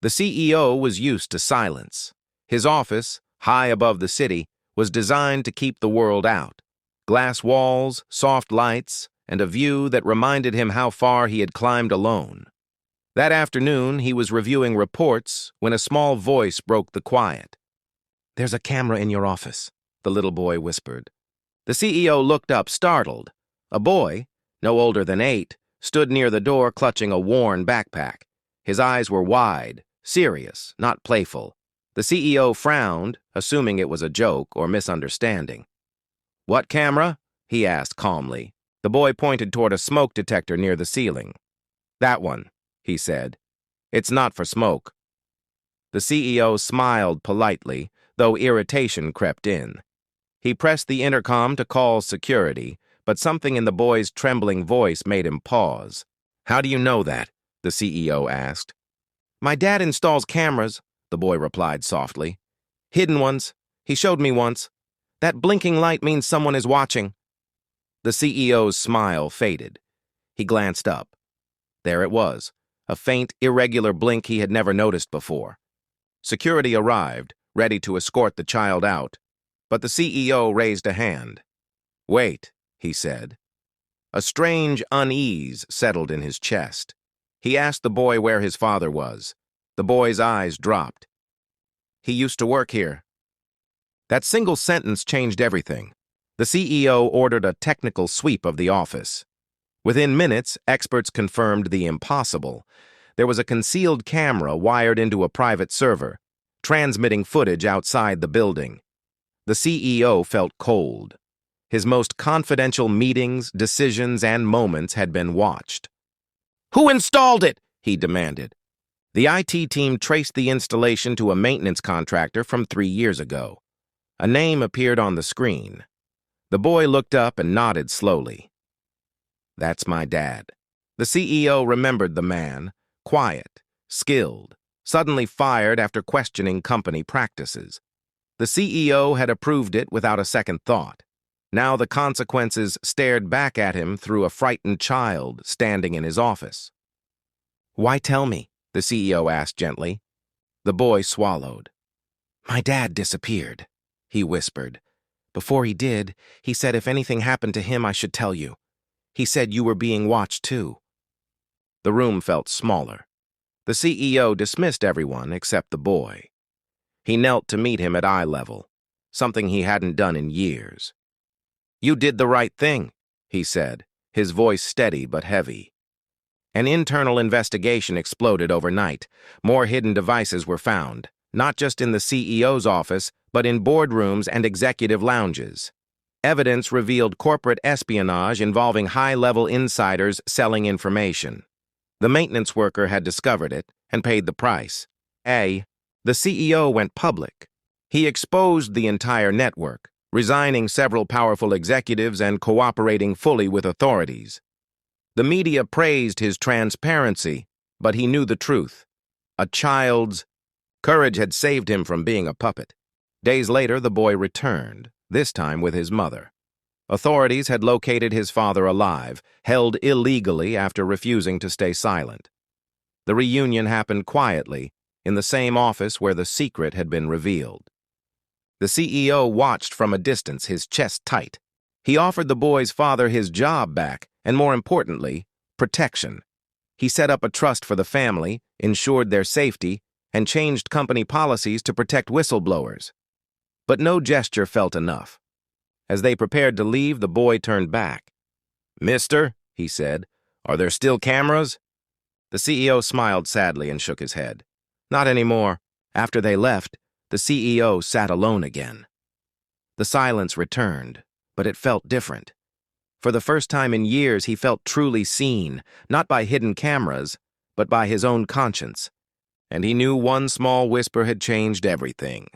The CEO was used to silence. His office, high above the city, was designed to keep the world out. Glass walls, soft lights, and a view that reminded him how far he had climbed alone. That afternoon, he was reviewing reports when a small voice broke the quiet. "There's a camera in your office," the little boy whispered. The CEO looked up, startled. A boy, no older than 8, stood near the door clutching a worn backpack. His eyes were wide, serious, not playful. The CEO frowned, assuming it was a joke or misunderstanding. "What camera?" he asked calmly. The boy pointed toward a smoke detector near the ceiling. "That one," he said. "It's not for smoke." The CEO smiled politely, though irritation crept in. He pressed the intercom to call security, but something in the boy's trembling voice made him pause. "How do you know that?" the CEO asked. "My dad installs cameras," the boy replied softly. "Hidden ones. He showed me once. That blinking light means someone is watching." The CEO's smile faded. He glanced up. There it was, a faint, irregular blink he had never noticed before. Security arrived, ready to escort the child out, but the CEO raised a hand. "Wait," he said. A strange unease settled in his chest. He asked the boy where his father was. The boy's eyes dropped. "He used to work here." That single sentence changed everything. The CEO ordered a technical sweep of the office. Within minutes, experts confirmed the impossible. There was a concealed camera wired into a private server, transmitting footage outside the building. The CEO felt cold. His most confidential meetings, decisions, and moments had been watched. "Who installed it?" he demanded. The IT team traced the installation to a maintenance contractor from 3 years ago. A name appeared on the screen. The boy looked up and nodded slowly. "That's my dad." The CEO remembered the man, quiet, skilled, suddenly fired after questioning company practices. The CEO had approved it without a second thought. Now the consequences stared back at him through a frightened child standing in his office. "Why tell me?" the CEO asked gently. The boy swallowed. "My dad disappeared," he whispered. "Before he did, he said if anything happened to him, I should tell you. He said you were being watched too." The room felt smaller. The CEO dismissed everyone except the boy. He knelt to meet him at eye level, something he hadn't done in years. "You did the right thing," he said, his voice steady but heavy. An internal investigation exploded overnight. More hidden devices were found, not just in the CEO's office, but in boardrooms and executive lounges. Evidence revealed corporate espionage involving high-level insiders selling information. The maintenance worker had discovered it and paid the price. The CEO went public. He exposed the entire network, resigning several powerful executives and cooperating fully with authorities. The media praised his transparency, but he knew the truth. A child's courage had saved him from being a puppet. Days later, the boy returned, this time with his mother. Authorities had located his father alive, held illegally after refusing to stay silent. The reunion happened quietly, in the same office where the secret had been revealed. The CEO watched from a distance, his chest tight. He offered the boy's father his job back, and more importantly, protection. He set up a trust for the family, ensured their safety, and changed company policies to protect whistleblowers. But no gesture felt enough. As they prepared to leave, the boy turned back. "Mister," he said, "are there still cameras?" The CEO smiled sadly and shook his head. "Not anymore." After they left, the CEO sat alone again. The silence returned, but it felt different. For the first time in years, he felt truly seen, not by hidden cameras, but by his own conscience. And he knew one small whisper had changed everything.